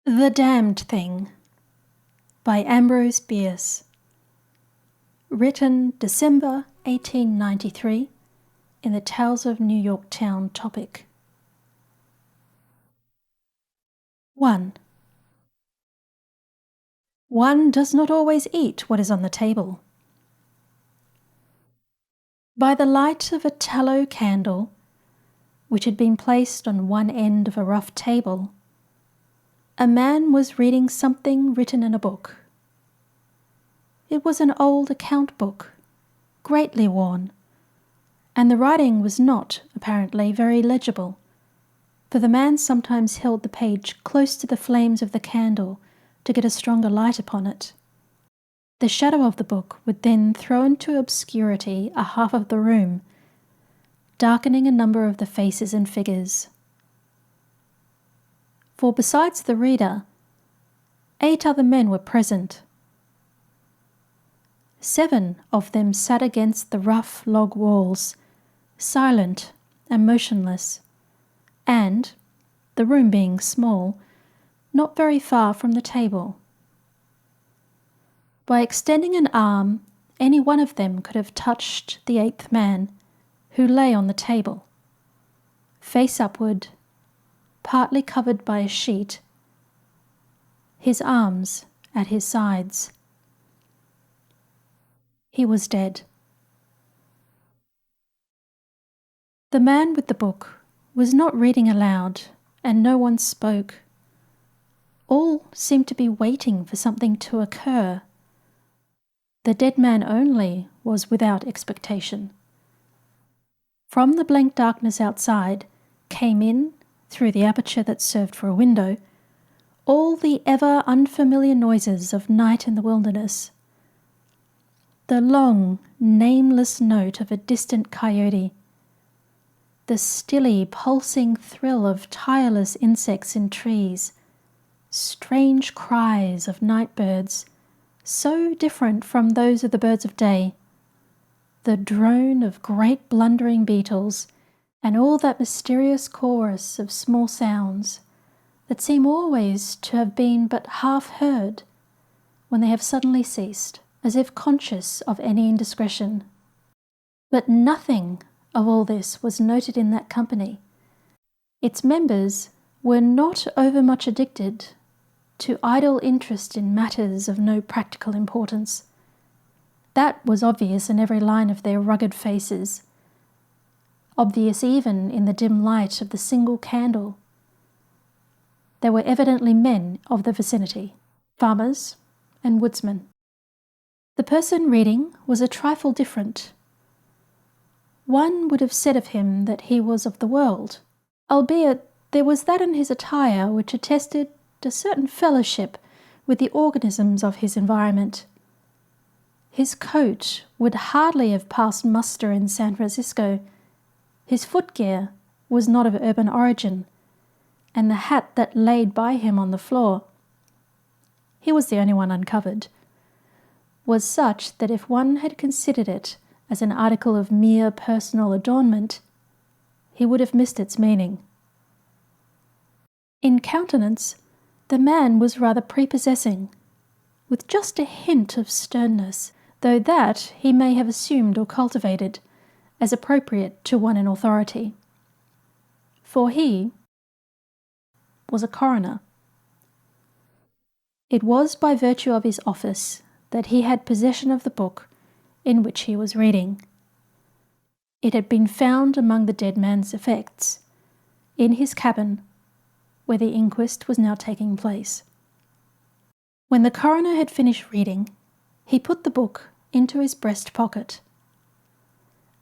The Damned Thing by Ambrose Bierce. Written December 1893 in the Tales of New York Town topic. 1. One does not always eat what is on the table. By the light of a tallow candle, which had been placed on one end of a rough table, a man was reading something written in a book. It was an old account book, greatly worn, and the writing was not, apparently, very legible, for the man sometimes held the page close to the flames of the candle to get a stronger light upon it. The shadow of the book would then throw into obscurity a half of the room, darkening a number of the faces and figures. For besides the reader, 8 other men were present. 7 of them sat against the rough log walls, silent and motionless, and, the room being small, not very far from the table. By extending an arm, any one of them could have touched the 8th man, who lay on the table, face upward, partly covered by a sheet, his arms at his sides. He was dead. The man with the book was not reading aloud, and no one spoke. All seemed to be waiting for something to occur. The dead man only was without expectation. From the blank darkness outside came in, through the aperture that served for a window, all the ever unfamiliar noises of night in the wilderness. The long, nameless note of a distant coyote, the stilly, pulsing thrill of tireless insects in trees, strange cries of night birds, so different from those of the birds of day, the drone of great blundering beetles, and all that mysterious chorus of small sounds that seem always to have been but half heard when they have suddenly ceased, as if conscious of any indiscretion. But nothing of all this was noted in that company. Its members were not overmuch addicted to idle interest in matters of no practical importance. That was obvious in every line of their rugged faces, obvious even in the dim light of the single candle. They were evidently men of the vicinity, farmers and woodsmen. The person reading was a trifle different. One would have said of him that he was of the world, albeit there was that in his attire which attested a certain fellowship with the organisms of his environment. His coat would hardly have passed muster in San Francisco. His footgear was not of urban origin, and the hat that laid by him on the floor — he was the only one uncovered — was such that if one had considered it as an article of mere personal adornment, he would have missed its meaning. In countenance, the man was rather prepossessing, with just a hint of sternness, though that he may have assumed or cultivated as appropriate to one in authority. For he was a coroner. It was by virtue of his office that he had possession of the book in which he was reading. It had been found among the dead man's effects, in his cabin, where the inquest was now taking place. When the coroner had finished reading, he put the book into his breast pocket.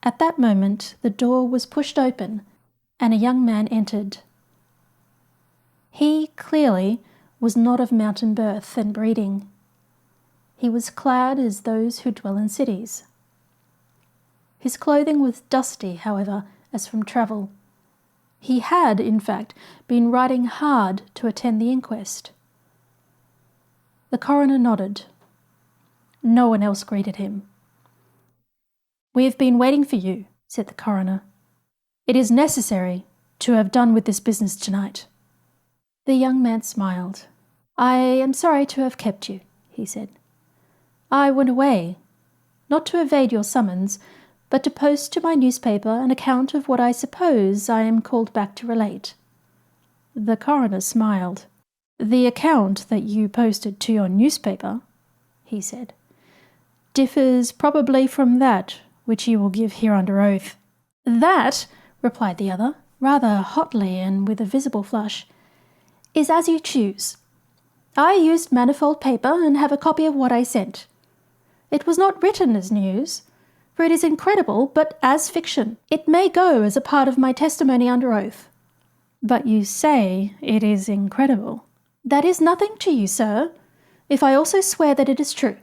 At that moment the door was pushed open and a young man entered. He, clearly, was not of mountain birth and breeding. He was clad as those who dwell in cities. His clothing was dusty, however, as from travel. He had, in fact, been riding hard to attend the inquest. The coroner nodded. No one else greeted him. "We have been waiting for you," said the coroner. "It is necessary to have done with this business tonight." The young man smiled. I am sorry to have kept you, he said. I went away, not to evade your summons, but to post to my newspaper an account of what I suppose I am called back to relate. The coroner smiled. The account that you posted to your newspaper, he said, differs probably from that which you will give here under oath. That, replied the other, rather hotly and with a visible flush, is as you choose. I used manifold paper and have a copy of what I sent. It was not written as news, for it is incredible, but as fiction. It may go as a part of my testimony under oath. But you say it is incredible. That is nothing to you, sir, if I also swear that it is true.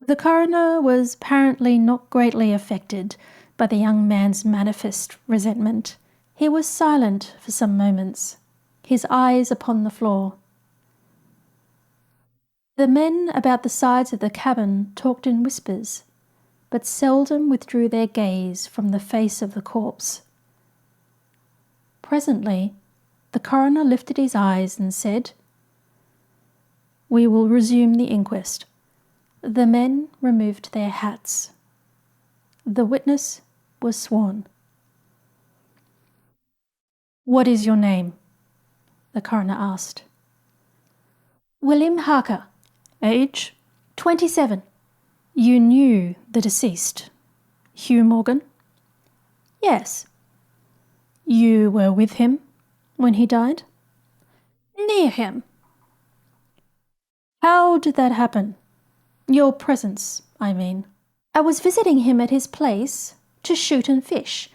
The coroner was apparently not greatly affected by the young man's manifest resentment. He was silent for some moments, his eyes upon the floor. The men about the sides of the cabin talked in whispers, but seldom withdrew their gaze from the face of the corpse. Presently, the coroner lifted his eyes and said, "We will resume the inquest." The men removed their hats. The witness was sworn. "What is your name?" the coroner asked. "William Harker." "Age?" 27. "You knew the deceased, Hugh Morgan?" "Yes." "You were with him when he died?" "Near him." "How did that happen? Your presence, I mean." "I was visiting him at his place to shoot and fish.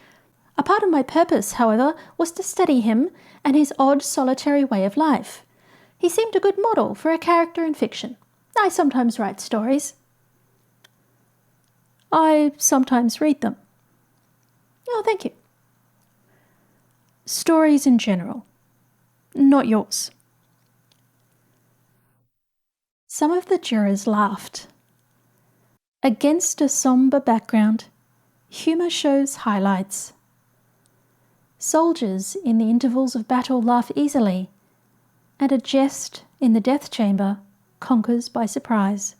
A part of my purpose, however, was to study him and his odd solitary way of life. He seemed a good model for a character in fiction. I sometimes write stories." "I sometimes read them." "Oh, thank you." "Stories in general, not yours." Some of the jurors laughed. Against a sombre background, humour shows highlights. Soldiers in the intervals of battle laugh easily, and a jest in the death chamber conquers by surprise.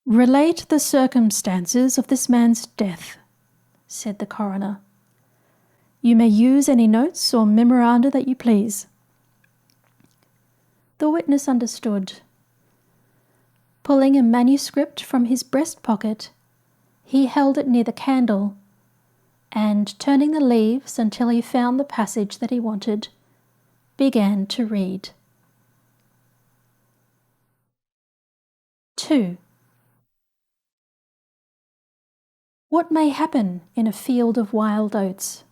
"Relate the circumstances of this man's death," said the coroner. "You may use any notes or memoranda that you please." The witness understood. Pulling a manuscript from his breast pocket, he held it near the candle, and turning the leaves until he found the passage that he wanted, began to read. 2. What may happen in a field of wild oats?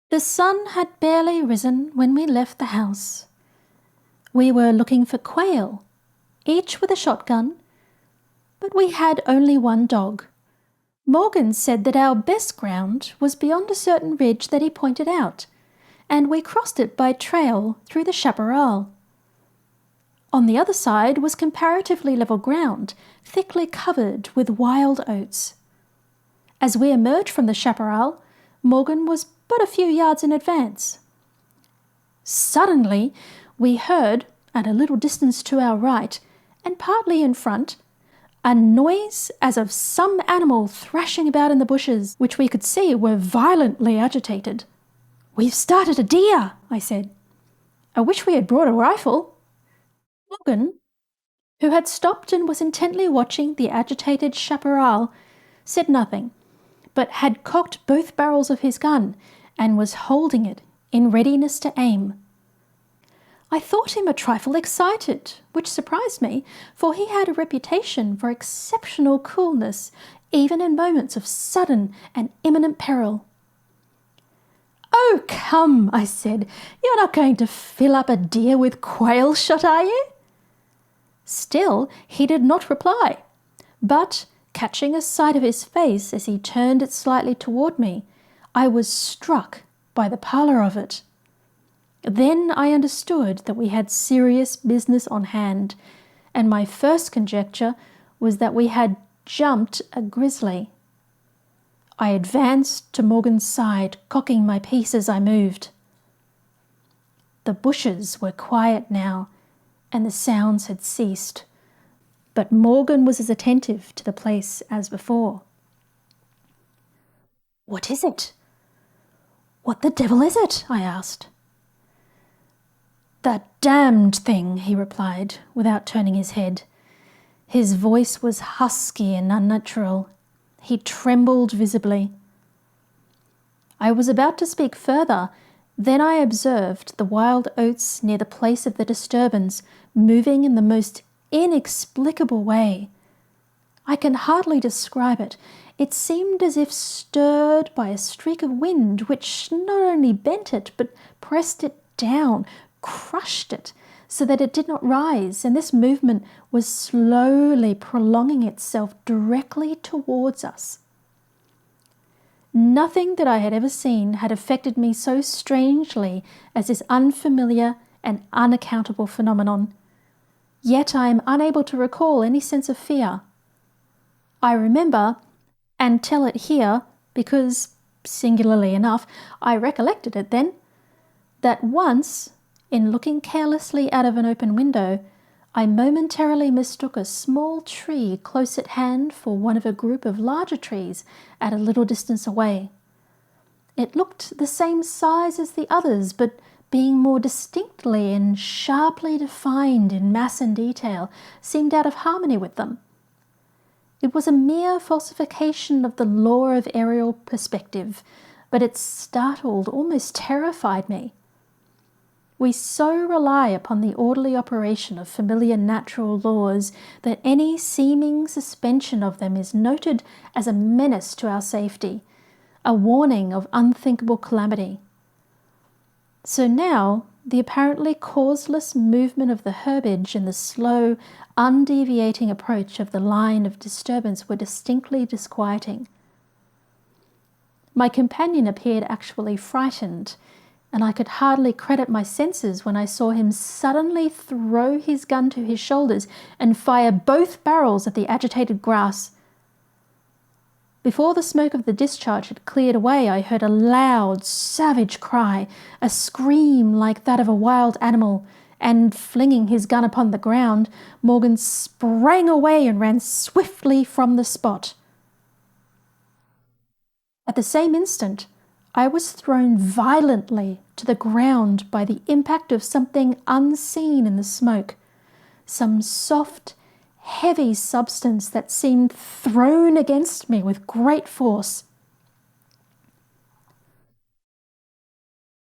The sun had barely risen when we left the house. We were looking for quail, each with a shotgun, but we had only one dog. Morgan said that our best ground was beyond a certain ridge that he pointed out, and we crossed it by trail through the chaparral. On the other side was comparatively level ground, thickly covered with wild oats. As we emerged from the chaparral, Morgan was but a few yards in advance. Suddenly, we heard, at a little distance to our right, and partly in front, a noise as of some animal thrashing about in the bushes, which we could see were violently agitated. "We've started a deer," I said. "I wish we had brought a rifle." Morgan, who had stopped and was intently watching the agitated chaparral, said nothing, but had cocked both barrels of his gun and was holding it in readiness to aim. I thought him a trifle excited, which surprised me, for he had a reputation for exceptional coolness, even in moments of sudden and imminent peril. "Oh, come," I said, "you're not going to fill up a deer with quail shot, are you?" Still, he did not reply, but, catching a sight of his face as he turned it slightly toward me, I was struck by the pallor of it. Then I understood that we had serious business on hand, and my first conjecture was that we had jumped a grizzly. I advanced to Morgan's side, cocking my piece as I moved. The bushes were quiet now, and the sounds had ceased, but Morgan was as attentive to the place as before. "What is it? What the devil is it?" I asked. "That damned thing," he replied, without turning his head. His voice was husky and unnatural. He trembled visibly. I was about to speak further, then I observed the wild oats near the place of the disturbance moving in the most inexplicable way. I can hardly describe it. It seemed as if stirred by a streak of wind, which not only bent it, but pressed it down, crushed it, so that it did not rise, and this movement was slowly prolonging itself directly towards us. Nothing that I had ever seen had affected me so strangely as this unfamiliar and unaccountable phenomenon. Yet I am unable to recall any sense of fear. I remember, and tell it here because, singularly enough, I recollected it then, that once, in looking carelessly out of an open window, I momentarily mistook a small tree close at hand for one of a group of larger trees at a little distance away. It looked the same size as the others, but being more distinctly and sharply defined in mass and detail, seemed out of harmony with them. It was a mere falsification of the law of aerial perspective, but it startled, almost terrified me. We so rely upon the orderly operation of familiar natural laws that any seeming suspension of them is noted as a menace to our safety, a warning of unthinkable calamity. So now, the apparently causeless movement of the herbage and the slow, undeviating approach of the line of disturbance were distinctly disquieting. My companion appeared actually frightened, and I could hardly credit my senses when I saw him suddenly throw his gun to his shoulders and fire both barrels at the agitated grass. Before the smoke of the discharge had cleared away, I heard a loud, savage cry, a scream like that of a wild animal, and, flinging his gun upon the ground, Morgan sprang away and ran swiftly from the spot. At the same instant, I was thrown violently to the ground by the impact of something unseen in the smoke, some soft, heavy substance that seemed thrown against me with great force.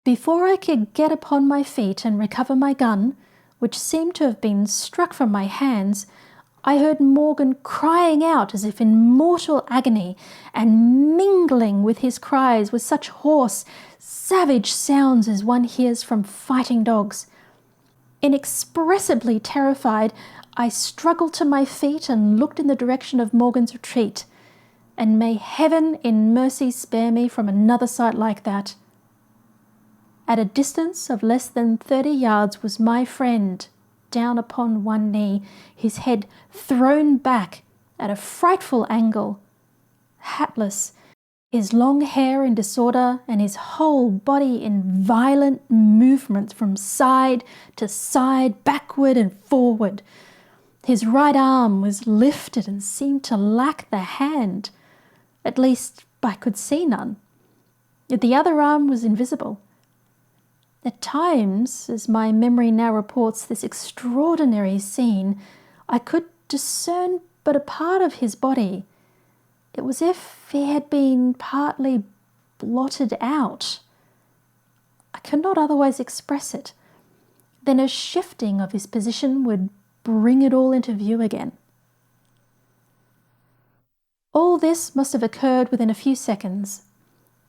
Before I could get upon my feet and recover my gun, which seemed to have been struck from my hands, I heard Morgan crying out as if in mortal agony, and mingling with his cries with such hoarse, savage sounds as one hears from fighting dogs. Inexpressibly terrified, I struggled to my feet and looked in the direction of Morgan's retreat, and may heaven in mercy spare me from another sight like that. At a distance of less than 30 yards was my friend, down upon one knee, his head thrown back at a frightful angle, hatless, his long hair in disorder, and his whole body in violent movements from side to side, backward and forward. His right arm was lifted and seemed to lack the hand. At least I could see none. Yet the other arm was invisible. At times, as my memory now reports this extraordinary scene, I could discern but a part of his body. It was as if he had been partly blotted out. I could not otherwise express it. Then a shifting of his position would bring it all into view again. All this must have occurred within a few seconds.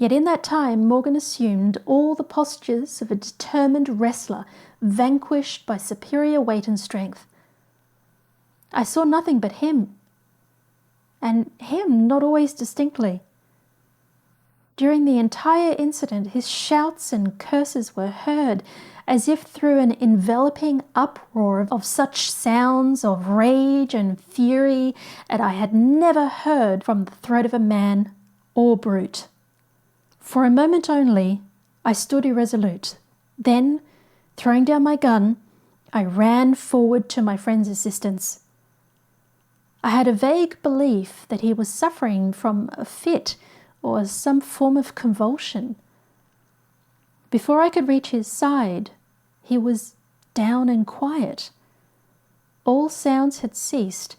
Yet in that time Morgan assumed all the postures of a determined wrestler vanquished by superior weight and strength. I saw nothing but him, and him not always distinctly. During the entire incident his shouts and curses were heard, as if through an enveloping uproar of such sounds of rage and fury as I had never heard from the throat of a man or brute. For a moment only I stood irresolute. Then, throwing down my gun, I ran forward to my friend's assistance. I had a vague belief that he was suffering from a fit or some form of convulsion. Before I could reach his side, he was down and quiet. All sounds had ceased,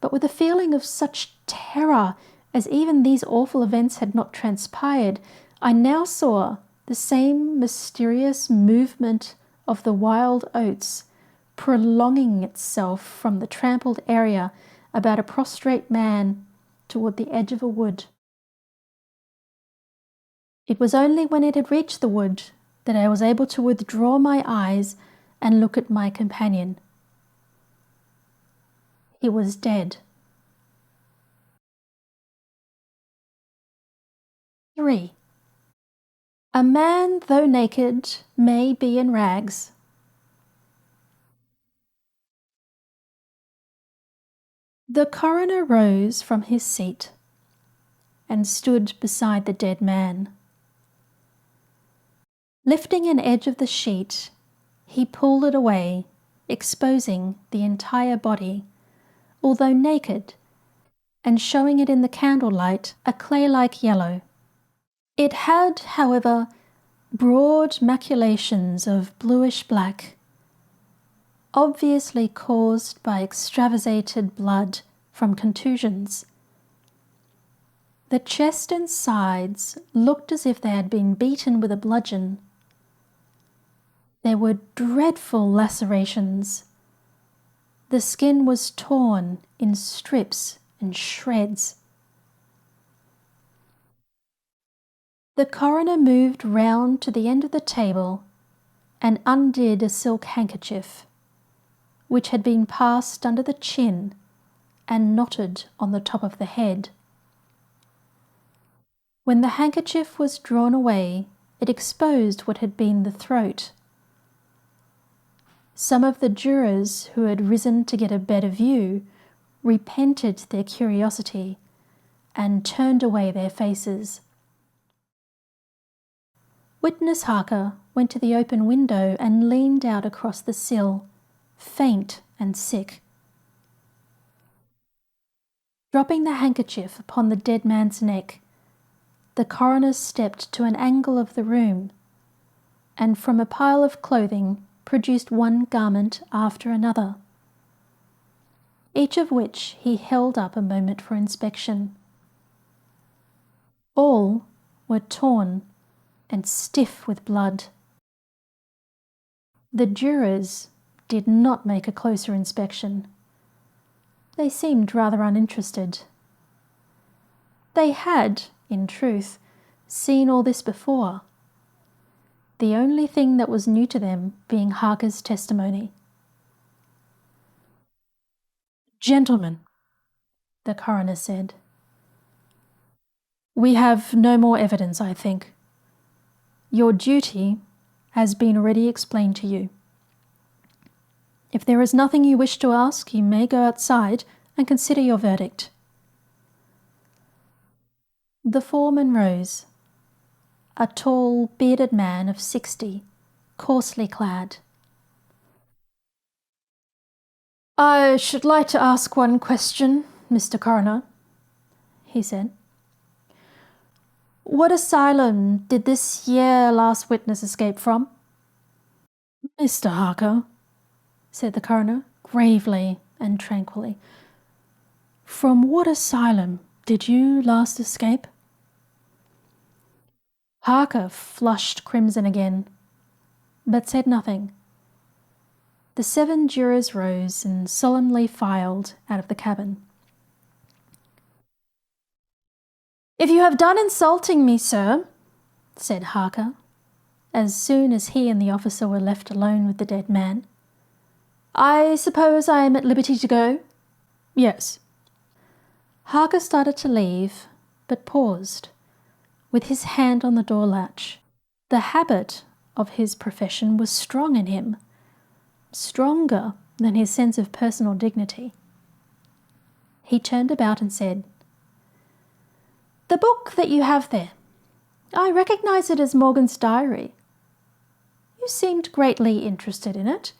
but with a feeling of such terror as even these awful events had not transpired, I now saw the same mysterious movement of the wild oats prolonging itself from the trampled area about a prostrate man toward the edge of a wood. It was only when it had reached the wood that I was able to withdraw my eyes and look at my companion. He was dead. 3. A man, though naked, may be in rags. The coroner rose from his seat and stood beside the dead man. Lifting an edge of the sheet, he pulled it away, exposing the entire body, although naked, and showing it in the candlelight a clay-like yellow. It had, however, broad maculations of bluish-black, obviously caused by extravasated blood from contusions. The chest and sides looked as if they had been beaten with a bludgeon. There were dreadful lacerations. The skin was torn in strips and shreds. The coroner moved round to the end of the table and undid a silk handkerchief, which had been passed under the chin and knotted on the top of the head. When the handkerchief was drawn away, it exposed what had been the throat. Some of the jurors who had risen to get a better view repented their curiosity and turned away their faces. Witness Harker went to the open window and leaned out across the sill, faint and sick. Dropping the handkerchief upon the dead man's neck, the coroner stepped to an angle of the room and from a pile of clothing produced one garment after another, each of which he held up a moment for inspection. All were torn and stiff with blood. The jurors did not make a closer inspection. They seemed rather uninterested. They had, in truth, seen all this before, the only thing that was new to them being Harker's testimony. "Gentlemen," the coroner said, "we have no more evidence, I think. Your duty has been already explained to you. If there is nothing you wish to ask, you may go outside and consider your verdict." The foreman rose, a tall, bearded man of 60, coarsely clad. "I should like to ask one question, Mr. Coroner," he said. "What asylum did this here last witness escape from?" "Mr. Harker," said the coroner, gravely and tranquilly, "from what asylum did you last escape?" Harker flushed crimson again, but said nothing. The 7 jurors rose and solemnly filed out of the cabin. "If you have done insulting me, sir," said Harker, as soon as he and the officer were left alone with the dead man, "I suppose I am at liberty to go?" "Yes." Harker started to leave, but paused, with his hand on the door latch. The habit of his profession was strong in him, stronger than his sense of personal dignity. He turned about and said, "The book that you have there, I recognize it as Morgan's diary. You seemed greatly interested in it.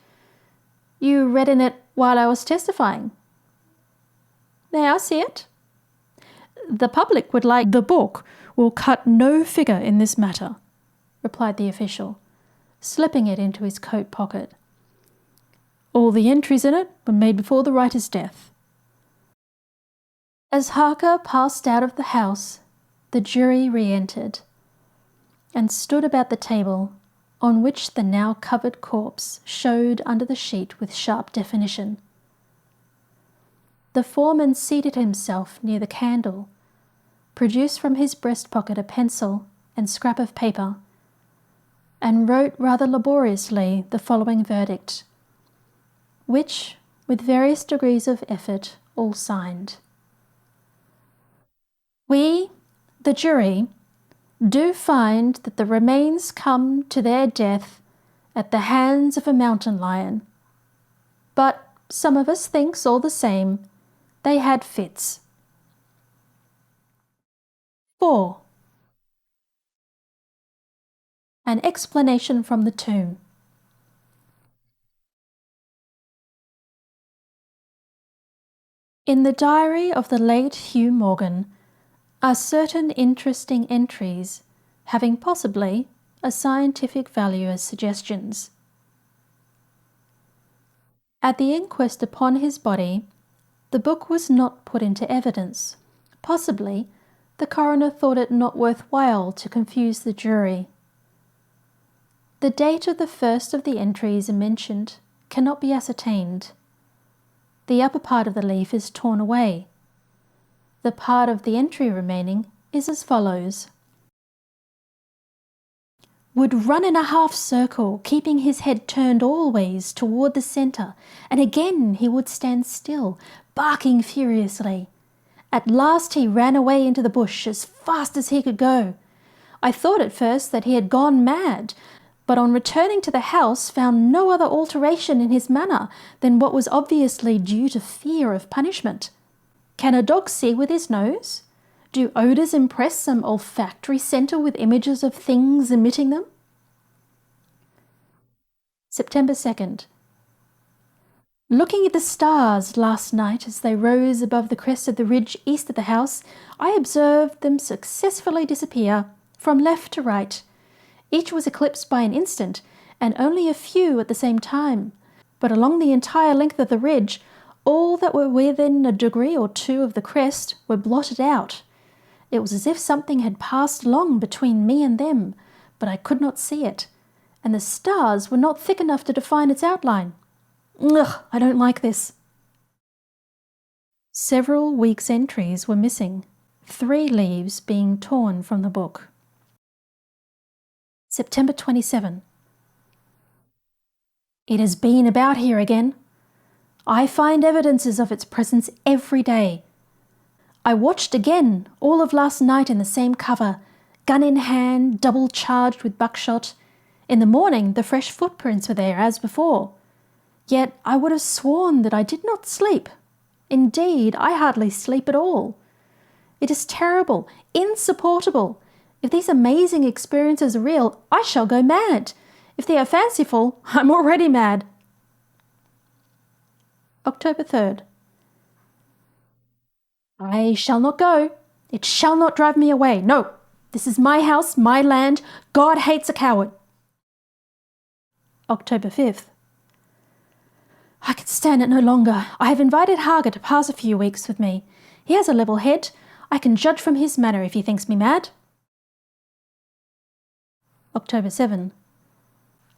You read in it while I was testifying. May I see it?" "The public would like the book. Will cut no figure in this matter," replied the official, slipping it into his coat pocket. "All the entries in it were made before the writer's death." As Harker passed out of the house, the jury re-entered and stood about the table on which the now covered corpse showed under the sheet with sharp definition. The foreman seated himself near the candle, produced from his breast pocket a pencil and scrap of paper, and wrote rather laboriously the following verdict, which, with various degrees of effort, all signed. "We, the jury, do find that the remains come to their death at the hands of a mountain lion, but some of us thinks all the same they had fits." 4. An explanation from the tomb. In the diary of the late Hugh Morgan are certain interesting entries having possibly a scientific value as suggestions. At the inquest upon his body, the book was not put into evidence. Possibly, the coroner thought it not worthwhile to confuse the jury. The date of the first of the entries mentioned cannot be ascertained. The upper part of the leaf is torn away. The part of the entry remaining is as follows. "Would run in a half circle, keeping his head turned always toward the centre, and again he would stand still, barking furiously. At last he ran away into the bush as fast as he could go. I thought at first that he had gone mad, but on returning to the house found no other alteration in his manner than what was obviously due to fear of punishment. Can a dog see with his nose? Do odours impress some olfactory centre with images of things emitting them?" September 2nd. Looking at the stars last night as they rose above the crest of the ridge east of the house, I observed them successfully disappear from left to right. Each was eclipsed by an instant, and only a few at the same time. But along the entire length of the ridge, all that were within a degree or two of the crest were blotted out. It was as if something had passed along between me and them, but I could not see it, and the stars were not thick enough to define its outline. Ugh, I don't like this. Several weeks' entries were missing, 3 leaves being torn from the book. September 27. It has been about here again. I find evidences of its presence every day. I watched again all of last night in the same cover, gun in hand, double charged with buckshot. In the morning the fresh footprints were there as before. Yet I would have sworn that I did not sleep. Indeed, I hardly sleep at all. It is terrible, insupportable. If these amazing experiences are real, I shall go mad. If they are fanciful, I'm already mad. October 3rd. I shall not go. It shall not drive me away. No, this is my house, my land. God hates a coward. October 5th. I can stand it no longer. I have invited Harker to pass a few weeks with me. He has a level head. I can judge from his manner if he thinks me mad. October 7.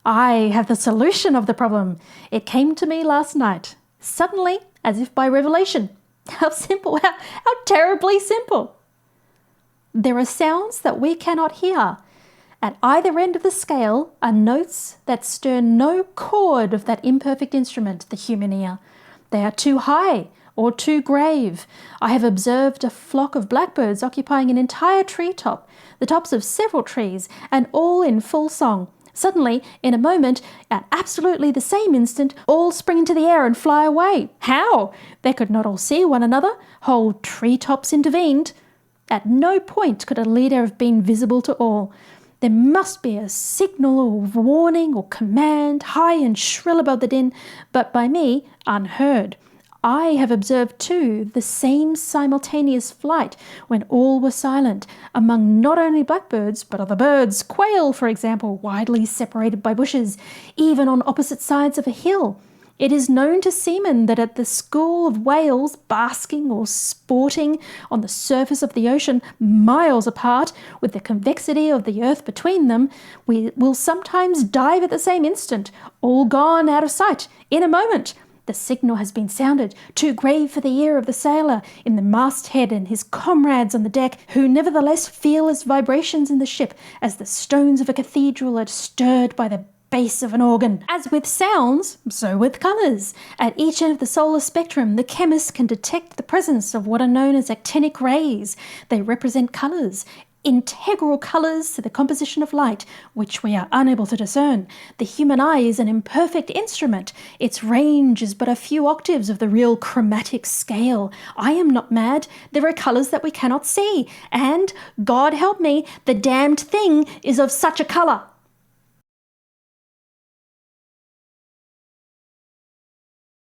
I have the solution of the problem. It came to me last night, suddenly, as if by revelation. How simple, how terribly simple. There are sounds that we cannot hear. At either end of the scale are notes that stir no chord of that imperfect instrument, the human ear. They are too high or too grave. I have observed a flock of blackbirds occupying an entire treetop, the tops of several trees, and all in full song. Suddenly, in a moment, at absolutely the same instant, all spring into the air and fly away. How? They could not all see one another. Whole treetops intervened. At no point could a leader have been visible to all. There must be a signal or warning or command, high and shrill above the din, but by me unheard. I have observed too the same simultaneous flight when all were silent, among not only blackbirds but other birds, quail, for example, widely separated by bushes, even on opposite sides of a hill. It is known to seamen that at the school of whales basking or sporting on the surface of the ocean miles apart, with the convexity of the earth between them, we will sometimes dive at the same instant, all gone out of sight in a moment. The signal has been sounded, too grave for the ear of the sailor in the masthead and his comrades on the deck, who nevertheless feel its vibrations in the ship as the stones of a cathedral are stirred by the bass of an organ. As with sounds, so with colours. At each end of the solar spectrum, the chemist can detect the presence of what are known as actinic rays. They represent colours, integral colours to the composition of light, which we are unable to discern. The human eye is an imperfect instrument. Its range is but a few octaves of the real chromatic scale. I am not mad. There are colours that we cannot see. And, God help me, the damned thing is of such a colour.